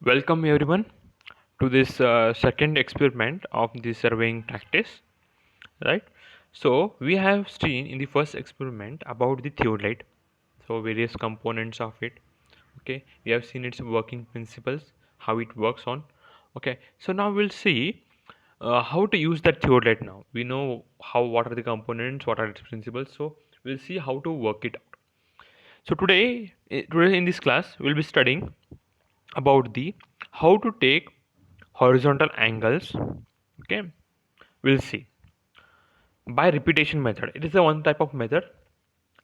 Welcome everyone to this second experiment of the surveying practice, right? So we have seen in the first experiment about the theodolite, so various components of it. Okay, we have seen its working principles, how it works on. Okay, so now we'll see how to use that theodolite. Now we know what are the components, what are its principles. So we'll see how to work it out. So today in this class we'll be studying about the how to take horizontal angles. Okay, we'll see by repetition method. It is a one type of method,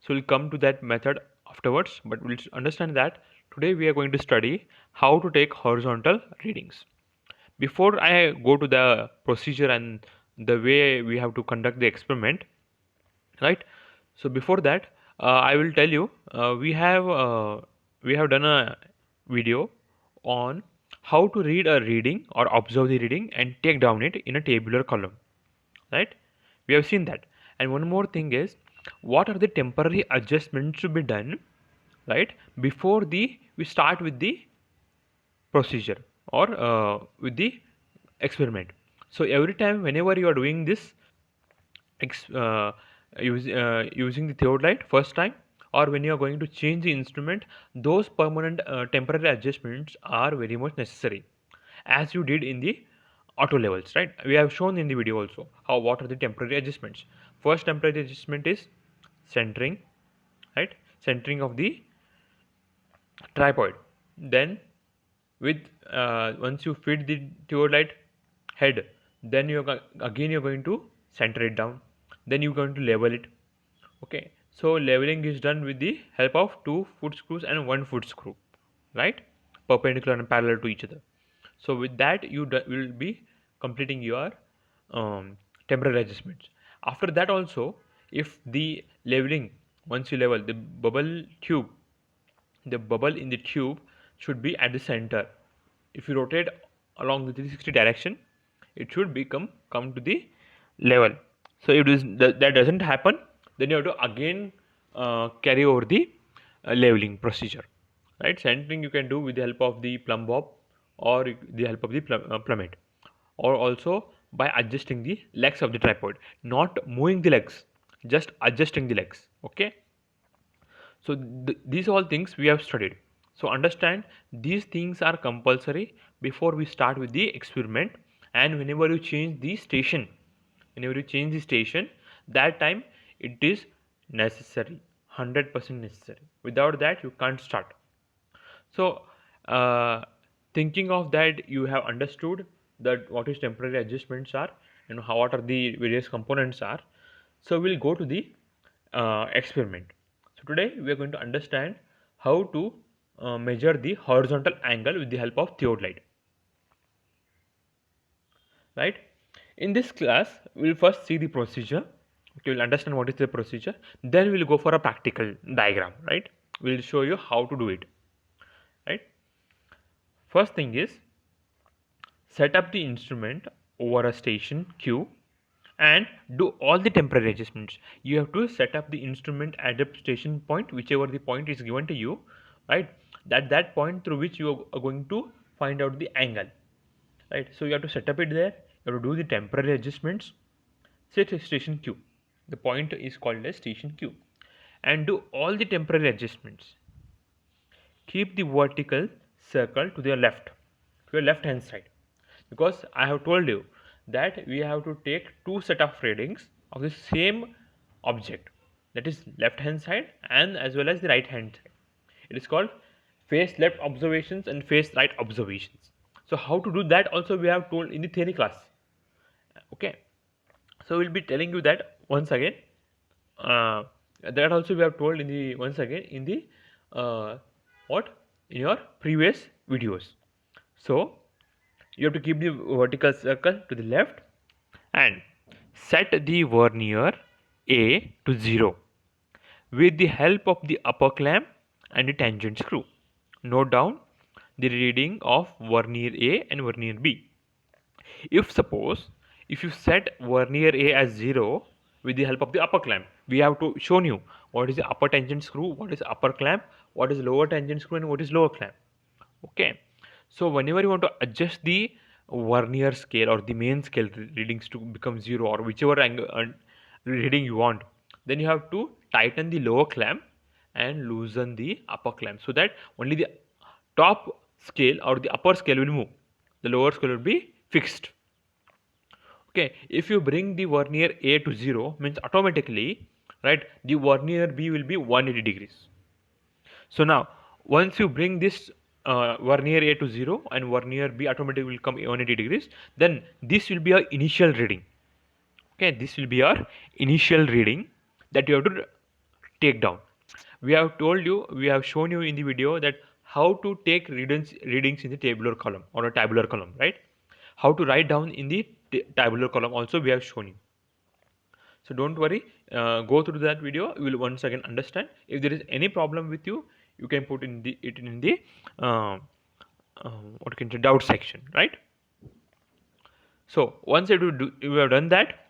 so we'll come to that method afterwards, but we'll understand that today we are going to study how to take horizontal readings. Before I go to the procedure and the way we have to conduct the experiment, right? So before that, I will tell you, we have done a video on how to read a reading or observe the reading and take down it in a tabular column, right? We have seen that. And one more thing is, what are the temporary adjustments to be done, right, before the we start with the procedure or with the experiment. So every time whenever you are doing this ex- uh, using the theodolite first time, or when you are going to change the instrument, those permanent temporary adjustments are very much necessary, as you did in the auto levels, right? We have shown in the video also how what are the temporary adjustments. First temporary adjustment is centering, right? Centering of the tripod. Then with once you fit the theodolite head, then again you're going to center it down, then you're going to level it. Okay, so leveling is done with the help of two foot screws and one foot screw, right, perpendicular and parallel to each other. So with that you will be completing your temporary adjustments. After that also, if the leveling, once you level the bubble in the tube should be at the center. If you rotate along the 360 direction, it should come to the level. So if that doesn't happen, then you have to again carry over the leveling procedure, right? Centering you can do with the help of the plumb bob or the help of the plummet, or also by adjusting the legs of the tripod, not moving the legs, just adjusting the legs. Okay, so these all things we have studied. So understand, these things are compulsory before we start with the experiment. And whenever you change the station, that time it is necessary, 100% necessary. Without that you can't start. So thinking of that, you have understood that what is temporary adjustments are and what are the various components are. So we'll go to the experiment. So today we are going to understand how to measure the horizontal angle with the help of theodolite, right? In this class we'll first see the procedure. Okay, we'll understand what is the procedure, then we'll go for a practical diagram, right? We'll show you how to do it, right? First thing is, set up the instrument over a station Q and do all the temporary adjustments. You have to set up the instrument at the station point, whichever the point is given to you, right? That point through which you are going to find out the angle, right? So you have to set up it there. You have to do the temporary adjustments. Set station Q. The point is called as station Q, and do all the temporary adjustments. Keep the vertical circle to your left hand side, because I have told you that we have to take two set of readings of the same object, that is left hand side and as well as the right hand side. It is called face left observations and face right observations. So how to do that also we have told in the theory class. Okay, so we'll be telling you that once again. That also we have told in the once again in the what in your previous videos. So you have to keep the vertical circle to the left and set the vernier A to 0 with the help of the upper clamp and the tangent screw. Note down the reading of vernier A and vernier B. If suppose, if you set vernier A as 0 with the help of the upper clamp, we have to shown you what is the upper tangent screw, what is upper clamp, what is lower tangent screw, and what is lower clamp. Okay, So whenever you want to adjust the vernier scale or the main scale readings to become 0 or whichever angle reading you want, then you have to tighten the lower clamp and loosen the upper clamp, so that only the top scale or the upper scale will move. The lower scale will be fixed. Okay, if you bring the vernier A to 0, means automatically, right, the vernier B will be 180 degrees. So now, once you bring this vernier A to 0 and vernier B automatically will come 180 degrees, then this will be our initial reading. Okay, this will be our initial reading that you have to take down. We have told you, we have shown you in the video that how to take readings in the tabular column or a tabular column, right? How to write down in the tabular column also we have shown you. So don't worry, go through that video. You will once again understand. If there is any problem with you, you can put it in the what can say doubt section, right? So once you have done that,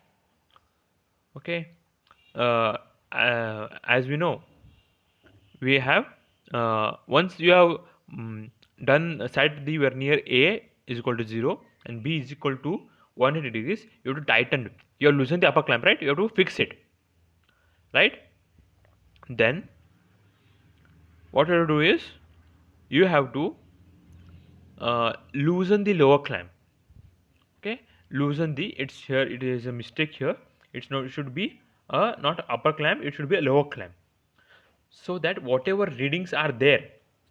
okay. As we know, we have once you have done set the vernier A is equal to 0 and B is equal to 180 degrees, you have to tighten. You have loosened the upper clamp, right? You have to fix it, right? Then what you have to do is you have to loosen the lower clamp. Okay, loosen the, it's here, it is a mistake here. It's not, it should be not upper clamp, it should be a lower clamp, so that whatever readings are there.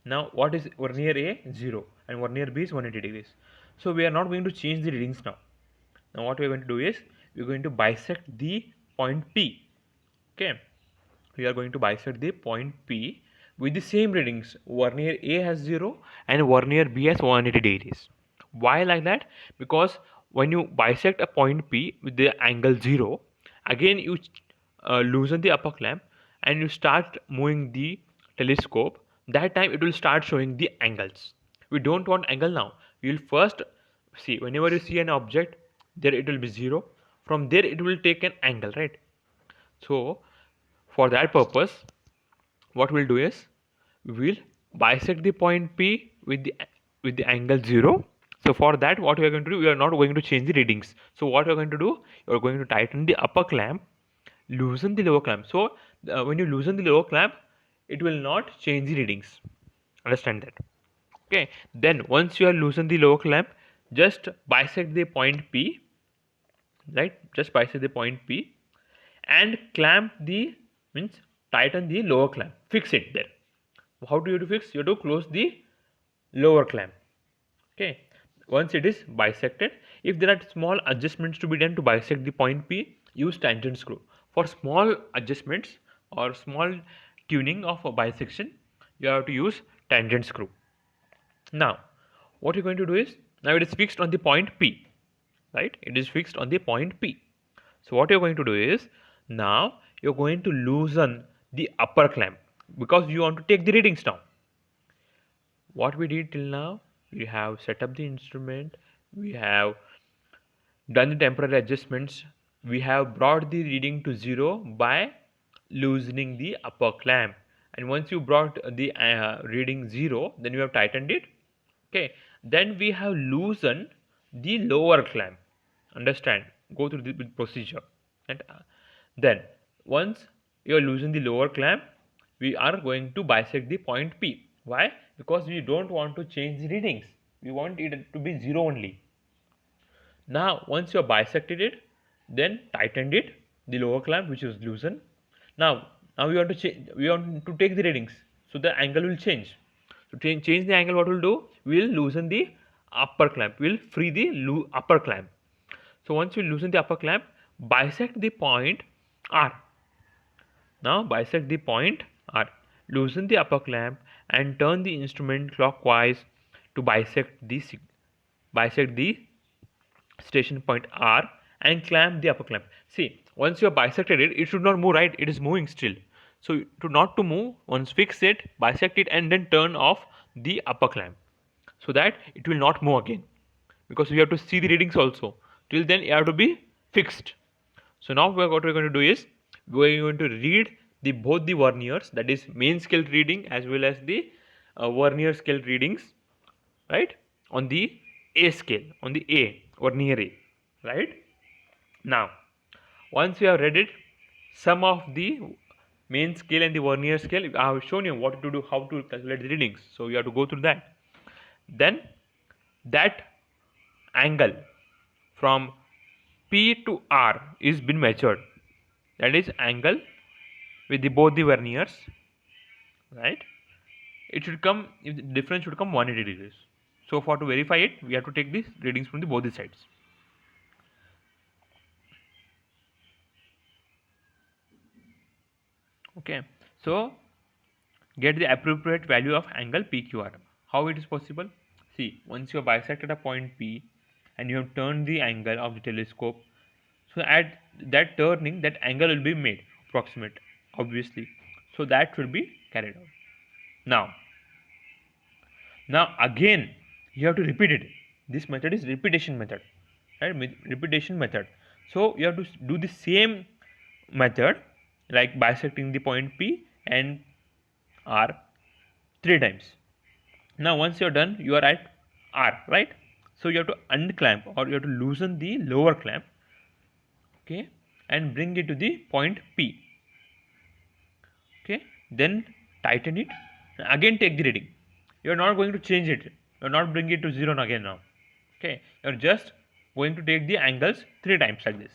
Now what is vernier A? 0 and vernier B is 180 degrees. So we are not going to change the readings now. Now what we are going to do is we are going to bisect the point P. Okay, we are going to bisect the point P with the same readings. Vernier A has 0 and vernier B has 180 degrees. Why like that? Because when you bisect a point P with the angle 0, again you loosen the upper clamp and you start moving the telescope. That time it will start showing the angles. We don't want angle now. We will first see, whenever you see an object, there it will be 0. From there it will take an angle, right? So for that purpose, what we'll do is we'll bisect the point P with the angle 0. So for that, what we are going to do, we are not going to change the readings. So what we are going to do, you are going to tighten the upper clamp, loosen the lower clamp. So when you loosen the lower clamp, it will not change the readings. Understand that? Okay. Then once you are loosened the lower clamp, just bisect the point P, right? Just bisect the point P and clamp the, means tighten the lower clamp, fix it there. How do you fix? You have to close the lower clamp. Okay, once it is bisected, if there are small adjustments to be done to bisect the point P, use tangent screw. For small adjustments or small tuning of a bisection, you have to use tangent screw. Now what you're going to do is, now it is fixed on the point P, right? It is fixed on the point P. So what you're going to do is, now you're going to loosen the upper clamp because you want to take the readings now. What we did till now, we have set up the instrument, we have done the temporary adjustments, we have brought the reading to 0 by loosening the upper clamp, and once you brought the reading 0, then you have tightened it. Okay, then we have loosened the lower clamp. Understand, go through the procedure. And then once you are loosening the lower clamp, we are going to bisect the point P. Why? Because we don't want to change the readings, we want it to be 0 only. Now once you have bisected it, then tightened it, the lower clamp which is loosened. Now we want to change, we want to take the readings, so the angle will change. To change the angle, what we'll do, we will loosen the upper clamp, we will free the upper clamp. So once you loosen the upper clamp, bisect the point R. Now bisect the point R, loosen the upper clamp and turn the instrument clockwise to bisect the station point R and clamp the upper clamp. See, once you have bisected it, it should not move, right? It is moving still. So not to move, once fix it, bisect it and then turn off the upper clamp, so that it will not move again, because we have to see the readings also. Till then you have to be fixed. So now what we're going to do is we are going to read the both the verniers, that is main scale reading as well as the vernier scale readings, right? on the A scale, on the A or near A, right? Now, once you have read it, some of the main scale and the vernier scale, I have shown you what to do, how to calculate the readings. So you have to go through that. Then that angle from P to R is been measured. That is angle with both the verniers, right? It should come, if the difference should come 180 degrees. So for to verify it, we have to take these readings from the both the sides. Okay, so get the appropriate value of angle PQR. How it is possible? See, once you have bisected a point P and you have turned the angle of the telescope, so at that turning, that angle will be made approximate, obviously. So that should be carried out. Now again, you have to repeat it. This method is repetition method, right? Repetition method. So you have to do the same method, like bisecting the point P and R 3 times. Now once you're done, you are at R, right? So you have to unclamp, or you have to loosen the lower clamp, okay, and bring it to the point P, okay, then tighten it, again take the reading. You are not going to change it, you are not bring it to 0 again now, okay, you are just going to take the angles 3 times like this.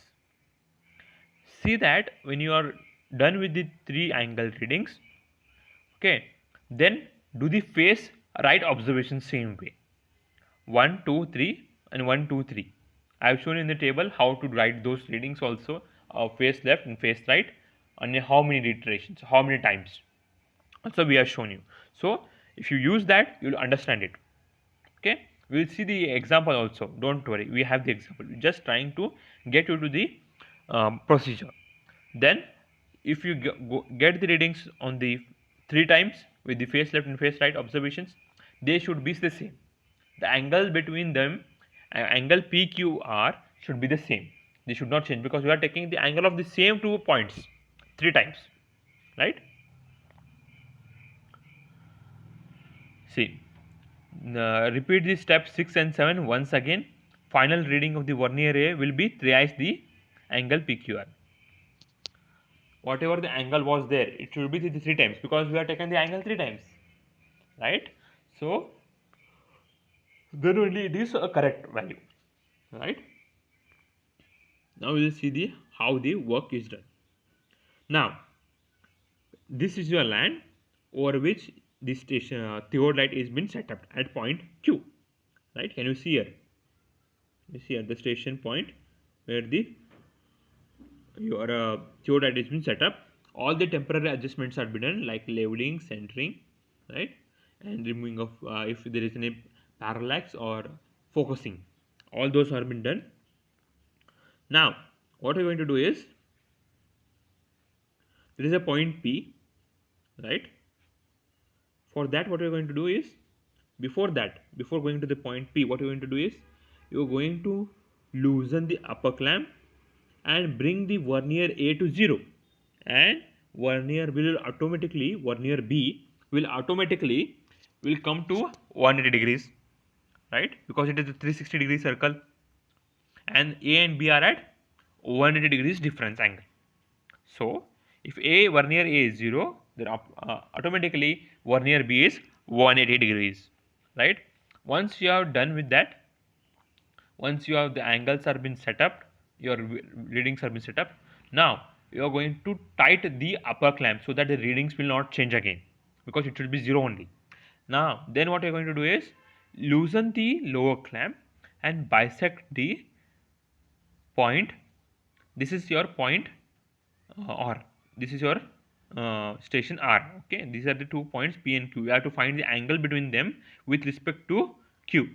See that when you are done with the 3 angle readings, okay, then do the face right observation same way, 1 2 3 and 1 2 3. I have shown in the table how to write those readings also, face left and face right, and how many iterations, how many times also we have shown you. So if you use that, you will understand it. Okay, we will see the example also, don't worry, we have the example, we're just trying to get you to the procedure. Then if you get the readings on the 3 times with the face left and face right observations, they should be the same. The angle between them, angle PQR, should be the same. They should not change, because we are taking the angle of the same 2 points 3 times, right? See, repeat the step 6 and 7 once again. Final reading of the vernier A will be thrice the angle PQR. Whatever the angle was there, it should be 3 times, because we have taken the angle 3 times, right? So then only it is a correct value, right? Now we will see the how the work is done. Now this is your land over which this station theodolite is been set up at point Q, right? Can you see here? You see at the station point where the your theodolite has been set up. All the temporary adjustments are been done, like leveling, centering, right, and removing of if there is any parallax or focusing. All those are been done. Now what we're going to do is, there is a point P, right? For that, what we're going to do is, before going to the point P, what you're going to do is, you're going to loosen the upper clamp and bring the vernier A to 0, and vernier B will automatically will come to 180 degrees, right? Because it is a 360-degree circle, and A and B are at 180 degrees difference angle. So if vernier A is 0, then automatically vernier B is 180 degrees, right? Once you are done with that, once you have the angles are been set up, your readings are been set up, now you are going to tighten the upper clamp so that the readings will not change again, because it should be 0 only. Now then what you are going to do is, loosen the lower clamp and bisect the point. This is your point R, this is your station R, okay, these are the 2 points P and Q. You have to find the angle between them with respect to Q.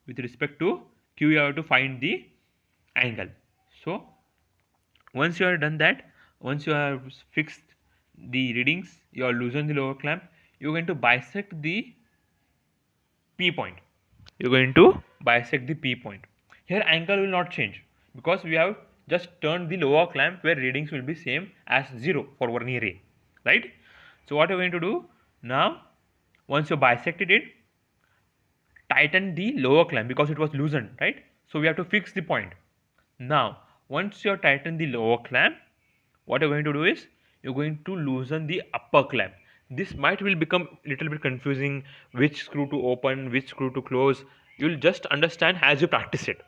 With respect to Q, you have to find the angle. So once you have done that, once you have fixed the readings, you have loosened the lower clamp, you are going to bisect the P point. You are going to bisect the P point. Here angle will not change, because we have just turned the lower clamp where readings will be same as 0 for vernier A, right? So what you are going to do now, once you bisected it, tighten the lower clamp because it was loosened, right? So we have to fix the point. Now, once you have tightened the lower clamp, what you're going to do is you're going to loosen the upper clamp. This might will become little bit confusing, which screw to open, which screw to close. You'll just understand as you practice it.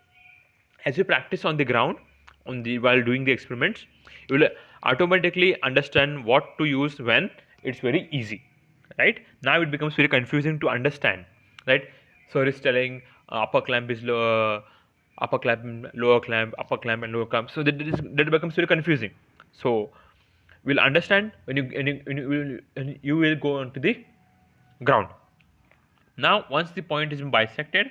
As you practice on the ground, on the while doing the experiments, you will automatically understand what to use when it's very easy, right? Now it becomes very confusing to understand, right? So it's telling upper clamp is lower, upper clamp, lower clamp, upper clamp and lower clamp, so that becomes very confusing. So we'll understand when you will go onto the ground. Now once the point is bisected,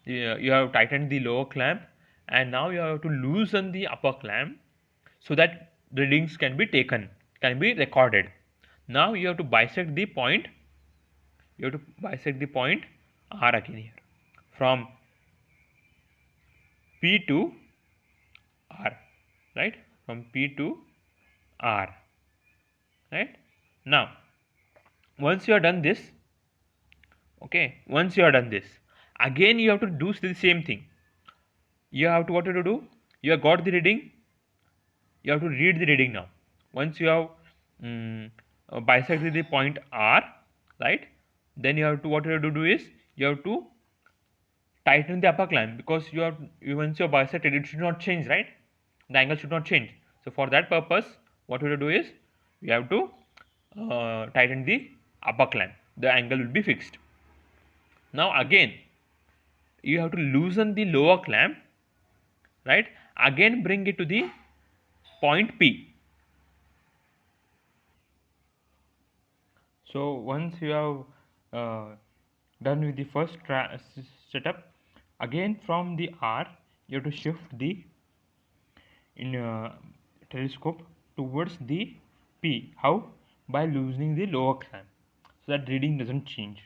you have tightened the lower clamp, and now you have to loosen the upper clamp so that readings can be taken, can be recorded. Now you have to bisect the point, you have to bisect the point R again here, from P to R, right? From P to R, right? Now once you have done this, okay, once you have done this, again you have to do the same thing. You have to, what to do, you have got the reading, you have to read the reading now. Once you have bisected the point R, right, then you have to, what you have to do is you have to tighten the upper clamp, because once you have bisected, it should not change, right? The angle should not change. So for that purpose, what you have to do is you have to tighten the upper clamp. The angle will be fixed. Now again you have to loosen the lower clamp, right? Again bring it to the point P. So once you have done with the first setup, again from the R you have to shift the telescope towards the P. How? By loosening the lower clamp, so that reading doesn't change,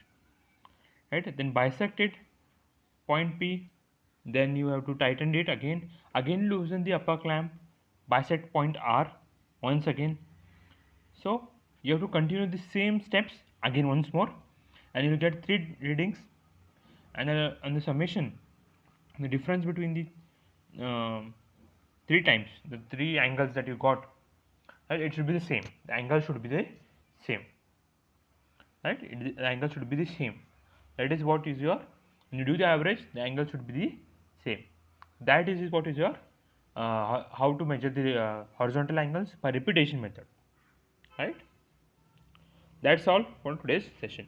right? Then bisect it, point P, then you have to tighten it again loosen the upper clamp, bisect point R once again. So you have to continue the same steps again once more, and you will get 3 readings, and the summation, the difference between the 3 times, the 3 angles that you got, right, it should be the same. The angle should be the same, right? The angle should be the same. That is what is your, when you do the average, the angle should be the same. That is what is your how to measure the horizontal angles by repetition method, right? That's all for today's session.